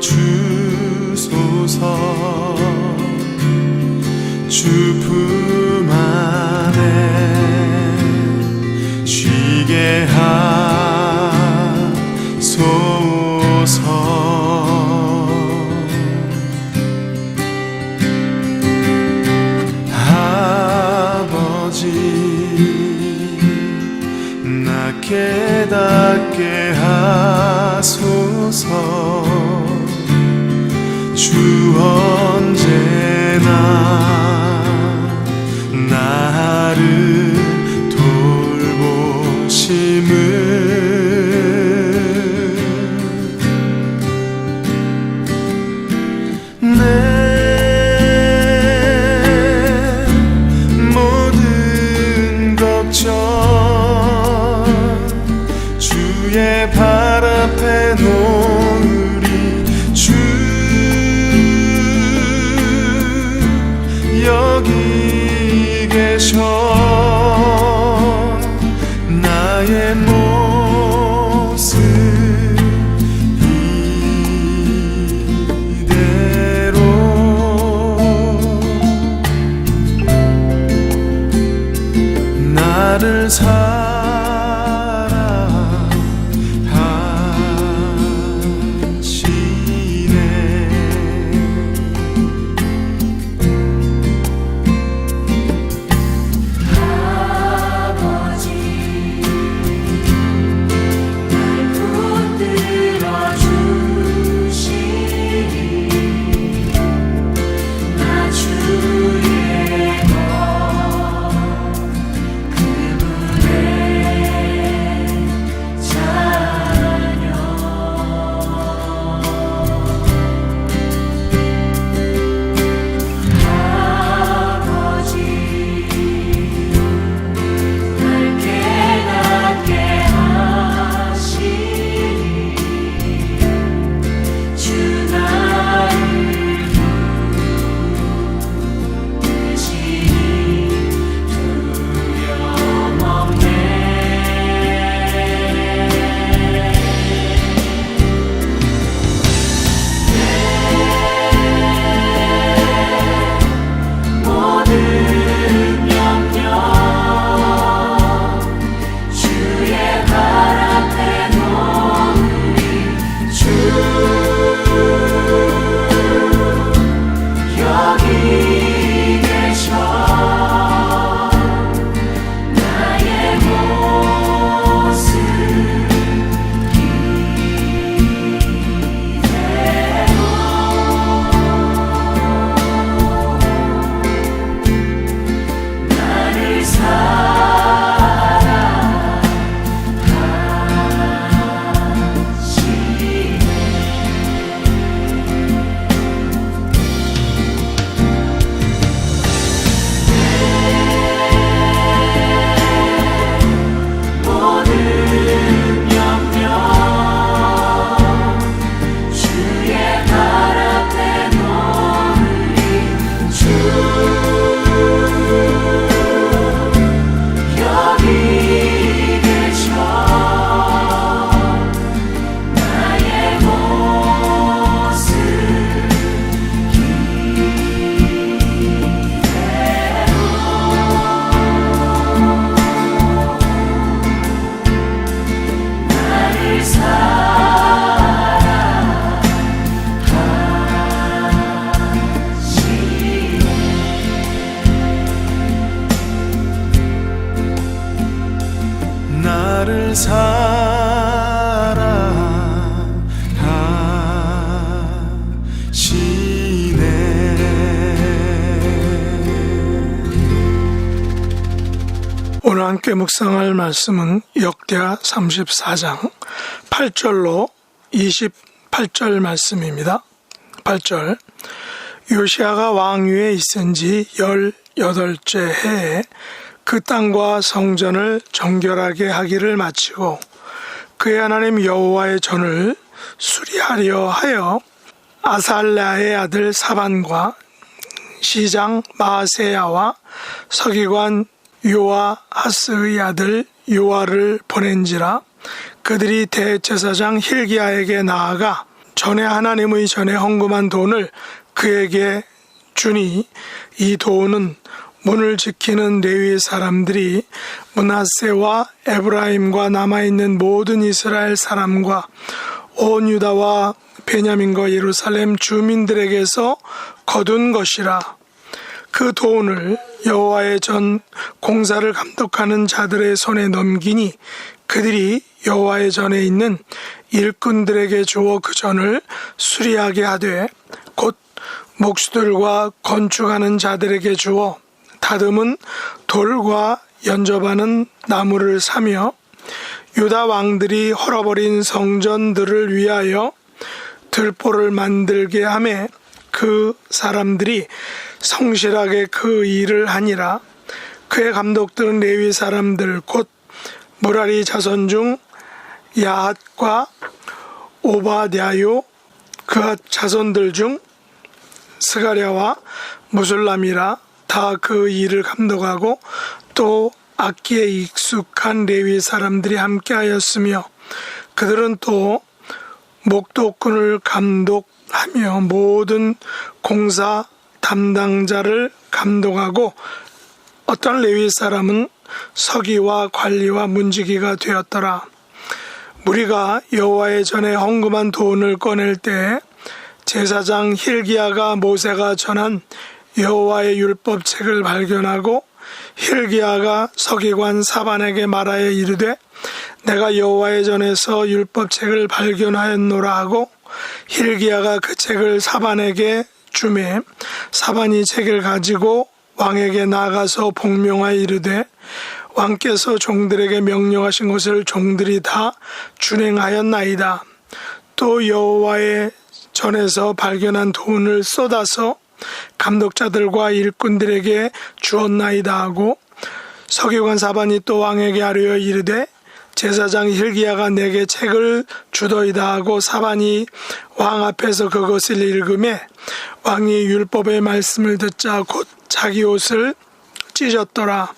주소서. 주 품 안에 쉬게 하소서. 깨닫게 하소서. 주 언제나 나를 돌보심을 내 모든 걱정 주의 발 앞에 놓으리. 주 여기 계셔. 나의 모습 이대로 나를 나를 사랑하시네. 오늘 함께 묵상할 말씀은 역대하 34장 8절로 28절 말씀입니다. 8절. 요시아가 왕위에 있은 지 18째 해에 그 땅과 성전을 정결하게 하기를 마치고 그의 하나님 여호와의 전을 수리하려 하여 아살랴의 아들 사반과 시장 마아세야와 서기관 요아하스의 아들 요아를 보낸지라. 그들이 대제사장 힐기야에게 나아가 전에 하나님의 전에 헌금한 돈을 그에게 주니 이 돈은 문을 지키는 레위 사람들이 므낫세와 에브라임과 남아있는 모든 이스라엘 사람과 온 유다와 베냐민과 예루살렘 주민들에게서 거둔 것이라. 그 돈을 여호와의 전 공사를 감독하는 자들의 손에 넘기니 그들이 여호와의 전에 있는 일꾼들에게 주어 그 전을 수리하게 하되 곧 목수들과 건축하는 자들에게 주어 다듬은 돌과 연접하는 나무를 사며 유다 왕들이 헐어버린 성전들을 위하여 들보를 만들게 하매 그 사람들이 성실하게 그 일을 하니라. 그의 감독들은 레위 사람들 곧 무라리 자손 중 야핫과 오바댜요 그핫 자손들 중 스가랴와 무술람이라. 다 그 일을 감독하고 또 악기에 익숙한 레위 사람들이 함께하였으며 그들은 또 목도꾼을 감독하며 모든 공사 담당자를 감독하고 어떤 레위 사람은 서기와 관리와 문지기가 되었더라. 무리가 여호와의 전에 헌금한 돈을 꺼낼 때 제사장 힐기야가 모세가 전한 여호와의 율법책을 발견하고 힐기야가 서기관 사반에게 말하여 이르되 내가 여호와의 전에서 율법책을 발견하였노라 하고 힐기야가 그 책을 사반에게 주매 사반이 책을 가지고 왕에게 나가서 복명하여 이르되 왕께서 종들에게 명령하신 것을 종들이 다 준행하였나이다. 또 여호와의 전에서 발견한 돈을 쏟아서 감독자들과 일꾼들에게 주었나이다 하고 서기관 사반이 또 왕에게 아뢰어 이르되 제사장 힐기야가 내게 책을 주더이다 하고 사반이 왕 앞에서 그것을 읽음에 왕이 율법의 말씀을 듣자 곧 자기 옷을 찢었더라.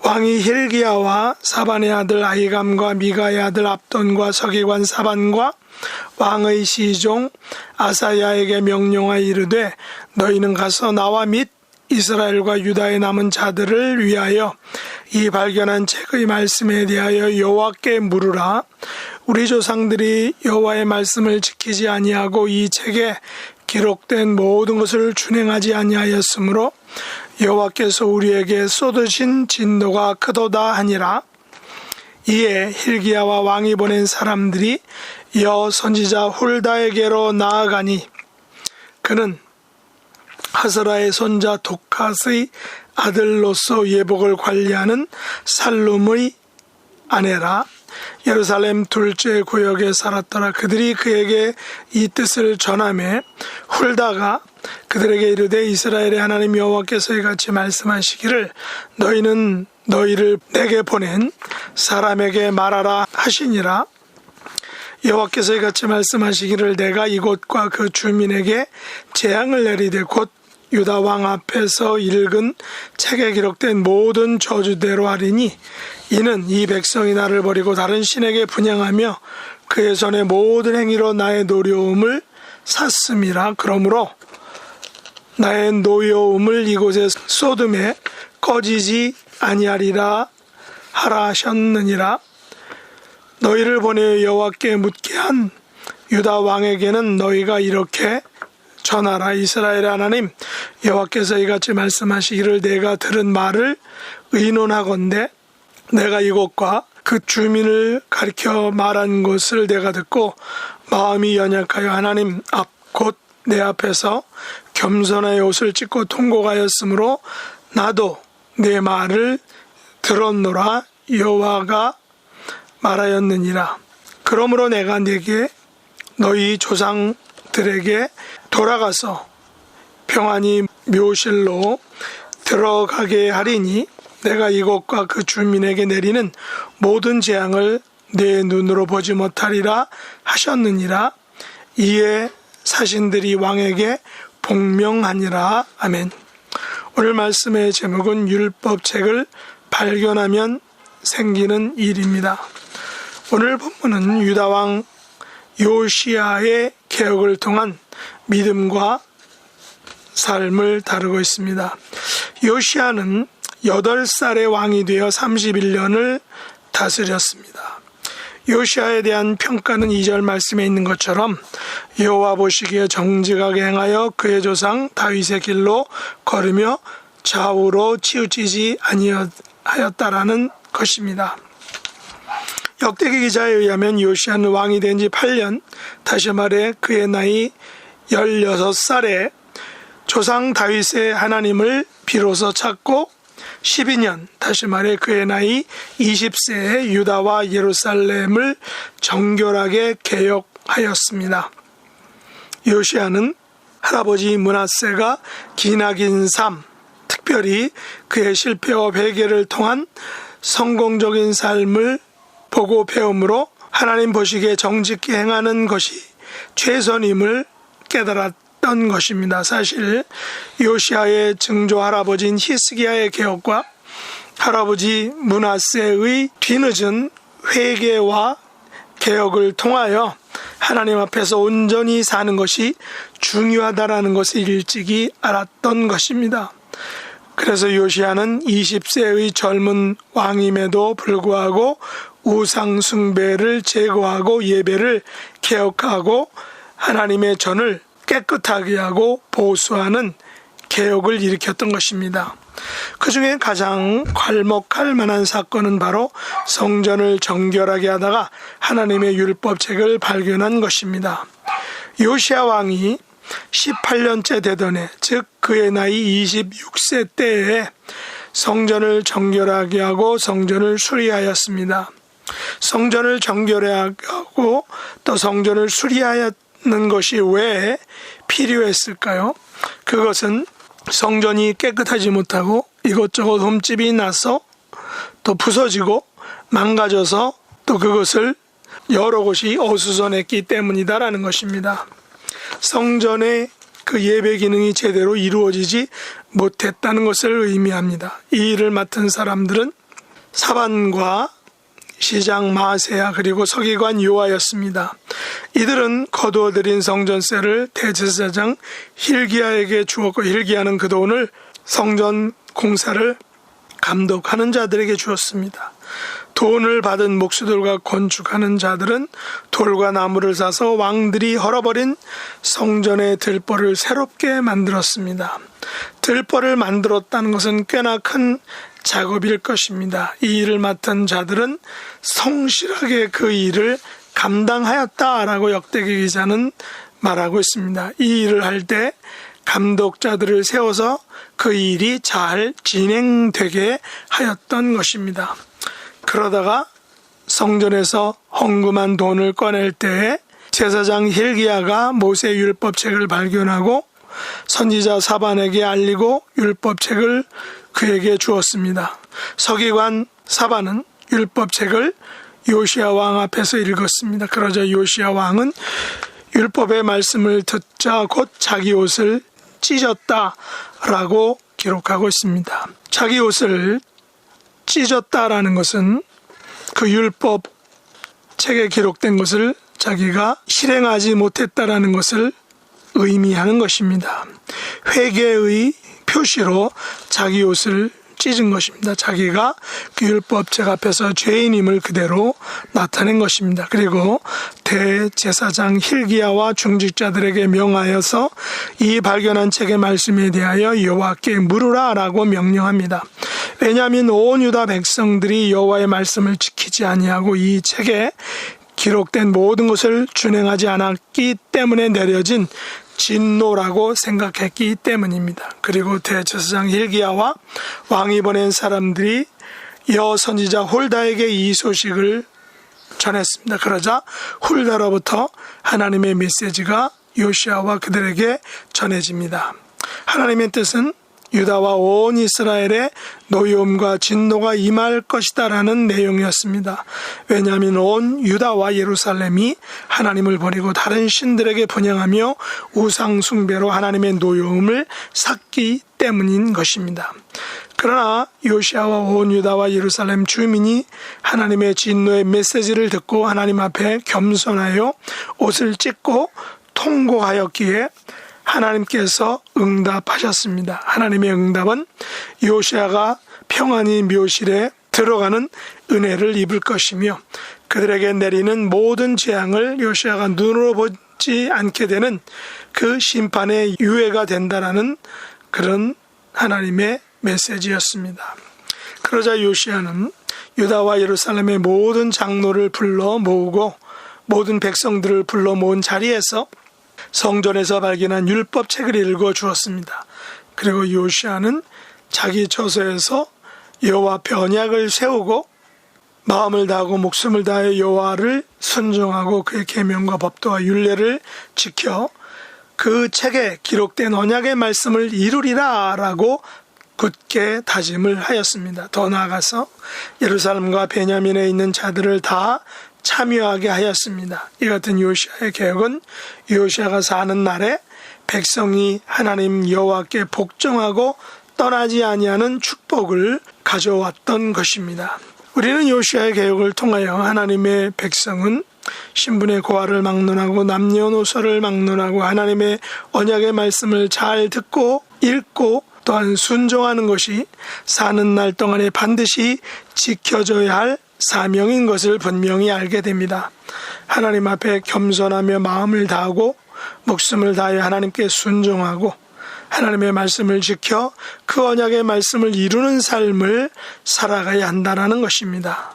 왕이 힐기야와 사반의 아들 아히감과 미가의 아들 압돈과 서기관 사반과 왕의 시종 아사야에게 명령하여 이르되 너희는 가서 나와 및 이스라엘과 유다에 남은 자들을 위하여 이 발견한 책의 말씀에 대하여 여호와께 물으라. 우리 조상들이 여호와의 말씀을 지키지 아니하고 이 책에 기록된 모든 것을 준행하지 아니하였으므로 여호와께서 우리에게 쏟으신 진노가 크도다 하니라. 이에 힐기야와 왕이 보낸 사람들이 여 선지자 훌다에게로 나아가니 그는 하스라의 손자 도캇의 아들로서 예복을 관리하는 살룸의 아내라. 예루살렘 둘째 구역에 살았더라. 그들이 그에게 이 뜻을 전하매 훌다가 그들에게 이르되 이스라엘의 하나님 여호와께서 이같이 말씀하시기를 너희는 너희를 내게 보낸 사람에게 말하라 하시니라. 여호와께서 이같이 말씀하시기를 내가 이곳과 그 주민에게 재앙을 내리되 곧 유다 왕 앞에서 읽은 책에 기록된 모든 저주대로 하리니 이는 이 백성이 나를 버리고 다른 신에게 분향하며 그의 손의 모든 행위로 나의 노여움을 샀음이라. 그러므로 나의 노여움을 이곳에 쏟음에 꺼지지 아니하리라 하라 하셨느니라. 너희를 보내어 여호와께 묻게 한 유다 왕에게는 너희가 이렇게 전하라. 이스라엘의 하나님 여호와께서 이같이 말씀하시기를 내가 들은 말을 의논하건대 내가 이곳과 그 주민을 가리켜 말한 것을 내가 듣고 마음이 연약하여 하나님 앞 곧 내 앞에서 겸손하여 옷을 찢고 통곡하였으므로 나도 내 말을 들었노라 여호와가 말하였느니라. 그러므로 내가 네게 너희 조상들에게 돌아가서 평안히 묘실로 들어가게 하리니 내가 이곳과 그 주민에게 내리는 모든 재앙을 내 눈으로 보지 못하리라 하셨느니라. 이에 사신들이 왕에게 복명하니라. 아멘. 오늘 말씀의 제목은 율법책을 발견하면 생기는 일입니다. 오늘 본문은 유다왕 요시야의 개혁을 통한 믿음과 삶을 다루고 있습니다. 요시야는 8살의 왕이 되어 31년을 다스렸습니다. 요시야에 대한 평가는 2절 말씀에 있는 것처럼 여호와 보시기에 정직하게 행하여 그의 조상 다윗의 길로 걸으며 좌우로 치우치지 아니하였다라는 것입니다. 역대기 기자에 의하면 요시야는 왕이 된 지 8년, 다시 말해 그의 나이 16살에 조상 다윗의 하나님을 비로소 찾고 12년, 다시 말해 그의 나이 20세에 유다와 예루살렘을 정결하게 개혁하였습니다. 요시야는 할아버지 므낫세가 기나긴 삶, 특별히 그의 실패와 회개를 통한 성공적인 삶을 보고 배움으로 하나님 보시기에 정직히 행하는 것이 최선임을 깨달았던 것입니다. 사실 요시야의 증조 할아버지인 히스기야의 개혁과 할아버지 므낫세의 뒤늦은 회개와 개혁을 통하여 하나님 앞에서 온전히 사는 것이 중요하다라는 것을 일찍이 알았던 것입니다. 그래서 요시야는 20세의 젊은 왕임에도 불구하고 우상 숭배를 제거하고 예배를 개혁하고 하나님의 전을 깨끗하게 하고 보수하는 개혁을 일으켰던 것입니다. 그 중에 가장 괄목할 만한 사건은 바로 성전을 정결하게 하다가 하나님의 율법책을 발견한 것입니다. 요시야 왕이 18년째 되던 해, 즉 그의 나이 26세 때에 성전을 정결하게 하고 성전을 수리하였습니다. 성전을 정결하고 또 성전을 수리하는 것이 왜 필요했을까요? 그것은 성전이 깨끗하지 못하고 이것저것 흠집이 나서 또 부서지고 망가져서 또 그것을 여러 곳이 어수선했기 때문이다라는 것입니다. 성전의 그 예배 기능이 제대로 이루어지지 못했다는 것을 의미합니다. 이 일을 맡은 사람들은 사반과 시장 마세야 그리고 서기관 요아였습니다. 이들은 거두어들인 성전세를 대제사장 hil기야에게 주었고 hil기야는 그 돈을 성전 공사를 감독하는 자들에게 주었습니다. 돈을 받은 목수들과 건축하는 자들은 돌과 나무를 사서 왕들이 헐어버린 성전의 들보를 새롭게 만들었습니다. 들보를 만들었다는 것은 꽤나 큰 작업일 것입니다. 이 일을 맡은 자들은 성실하게 그 일을 감당하였다라고 역대기 기자는 말하고 있습니다. 이 일을 할 때 감독자들을 세워서 그 일이 잘 진행되게 하였던 것입니다. 그러다가 성전에서 헌금한 돈을 꺼낼 때에 제사장 hil기야가 모세 율법책을 발견하고 선지자 사반에게 알리고 율법책을 그에게 주었습니다. 서기관 사반은 율법책을 요시야 왕 앞에서 읽었습니다. 그러자 요시야 왕은 율법의 말씀을 듣자 곧 자기 옷을 찢었다라고 기록하고 있습니다. 자기 옷을 찢었다라는 것은 그 율법 책에 기록된 것을 자기가 실행하지 못했다라는 것을 의미하는 것입니다. 회개의 표시로 자기 옷을 찢은 것입니다. 자기가 그 율법책 앞에서 죄인임을 그대로 나타낸 것입니다. 그리고 대제사장 hil기야와 중직자들에게 명하여서 이 발견한 책의 말씀에 대하여 여호와께 물으라라고 명령합니다. 왜냐하면 온 유다 백성들이 여호와의 말씀을 지키지 아니하고 이 책에 기록된 모든 것을 준행하지 않았기 때문에 내려진 진노라고 생각했기 때문입니다. 그리고 대제사장 hil기야와 왕이 보낸 사람들이 여선지자 홀다에게 이 소식을 전했습니다. 그러자 홀다로부터 하나님의 메시지가 요시야와 그들에게 전해집니다. 하나님의 뜻은 유다와 온 이스라엘의 노여움과 진노가 임할 것이다라는 내용이었습니다. 왜냐하면 온 유다와 예루살렘이 하나님을 버리고 다른 신들에게 분향하며 우상 숭배로 하나님의 노여움을 샀기 때문인 것입니다. 그러나 요시야와 온 유다와 예루살렘 주민이 하나님의 진노의 메시지를 듣고 하나님 앞에 겸손하여 옷을 찢고 통곡하였기에 하나님께서 응답하셨습니다. 하나님의 응답은 요시야가 평안히 묘실에 들어가는 은혜를 입을 것이며 그들에게 내리는 모든 재앙을 요시야가 눈으로 보지 않게 되는 그 심판의 유예가 된다라는 그런 하나님의 메시지였습니다. 그러자 요시야는 유다와 예루살렘의 모든 장로를 불러 모으고 모든 백성들을 불러 모은 자리에서 성전에서 발견한 율법책을 읽어 주었습니다. 그리고 요시야는 자기 처소에서 여호와 앞에 언약을 세우고 마음을 다하고 목숨을 다해 여호와를 순종하고 그의 계명과 법도와 율례를 지켜 그 책에 기록된 언약의 말씀을 이루리라 라고 굳게 다짐을 하였습니다. 더 나아가서 예루살렘과 베냐민에 있는 자들을 다 참여하게 하였습니다. 이 같은 요시야의 개혁은 요시야가 사는 날에 백성이 하나님 여호와께 복종하고 떠나지 아니하는 축복을 가져왔던 것입니다. 우리는 요시야의 개혁을 통하여 하나님의 백성은 신분의 고하를 막론하고 남녀노소를 막론하고 하나님의 언약의 말씀을 잘 듣고 읽고 또한 순종하는 것이 사는 날 동안에 반드시 지켜져야 할 사명인 것을 분명히 알게 됩니다. 하나님 앞에 겸손하며 마음을 다하고 목숨을 다하여 하나님께 순종하고 하나님의 말씀을 지켜 그 언약의 말씀을 이루는 삶을 살아가야 한다는 것입니다.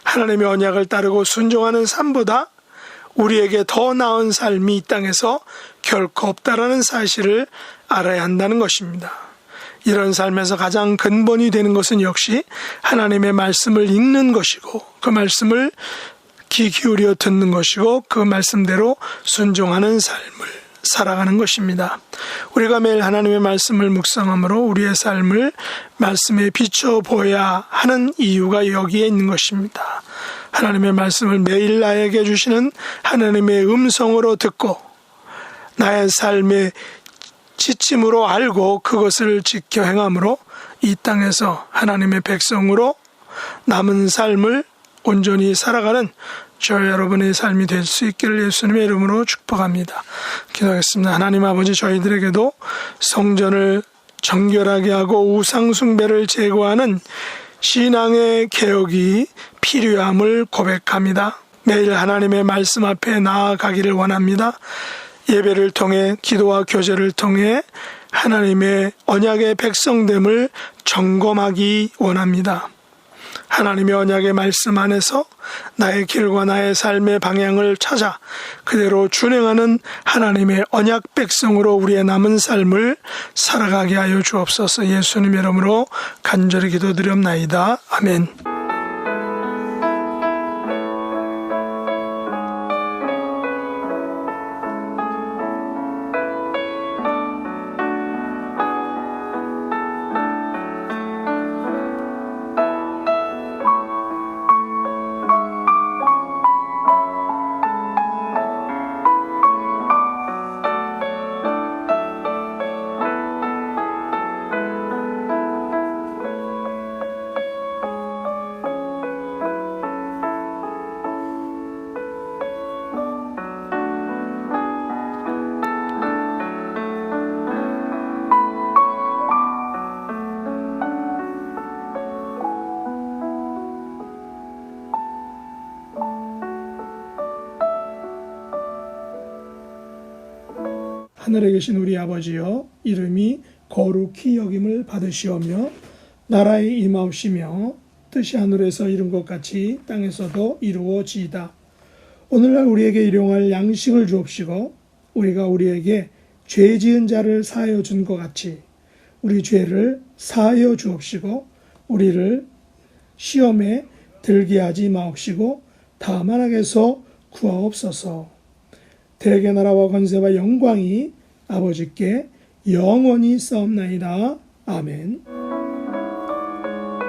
하나님의 언약을 따르고 순종하는 삶보다 우리에게 더 나은 삶이 이 땅에서 결코 없다라는 사실을 알아야 한다는 것입니다. 이런 삶에서 가장 근본이 되는 것은 역시 하나님의 말씀을 읽는 것이고 그 말씀을 귀 기울여 듣는 것이고 그 말씀대로 순종하는 삶을 살아가는 것입니다. 우리가 매일 하나님의 말씀을 묵상함으로 우리의 삶을 말씀에 비춰보아야 하는 이유가 여기에 있는 것입니다. 하나님의 말씀을 매일 나에게 주시는 하나님의 음성으로 듣고 나의 삶의 지침으로 알고 그것을 지켜 행함으로 이 땅에서 하나님의 백성으로 남은 삶을 온전히 살아가는 저 여러분의 삶이 될 수 있기를 예수님의 이름으로 축복합니다. 기도하겠습니다. 하나님 아버지, 저희들에게도 성전을 정결하게 하고 우상 숭배를 제거하는 신앙의 개혁이 필요함을 고백합니다. 매일 하나님의 말씀 앞에 나아가기를 원합니다. 예배를 통해 기도와 교제를 통해 하나님의 언약의 백성됨을 점검하기 원합니다. 하나님의 언약의 말씀 안에서 나의 길과 나의 삶의 방향을 찾아 그대로 준행하는 하나님의 언약 백성으로 우리의 남은 삶을 살아가게 하여 주옵소서. 예수님의 이름으로 간절히 기도드렸나이다. 아멘. 하늘에 계신 우리 아버지여, 이름이 거룩히 여김을 받으시오며 나라의 임하옵시며 뜻이 하늘에서 이룬 것 같이 땅에서도 이루어지이다. 오늘날 우리에게 일용할 양식을 주옵시고 우리가 우리에게 죄 지은 자를 사하여 준 것 같이 우리 죄를 사하여 주옵시고 우리를 시험에 들게 하지 마옵시고 다만 악에서 구하옵소서. 대개 나라와 권세와 영광이 아버지께 영원히 싸움나이다. 아멘.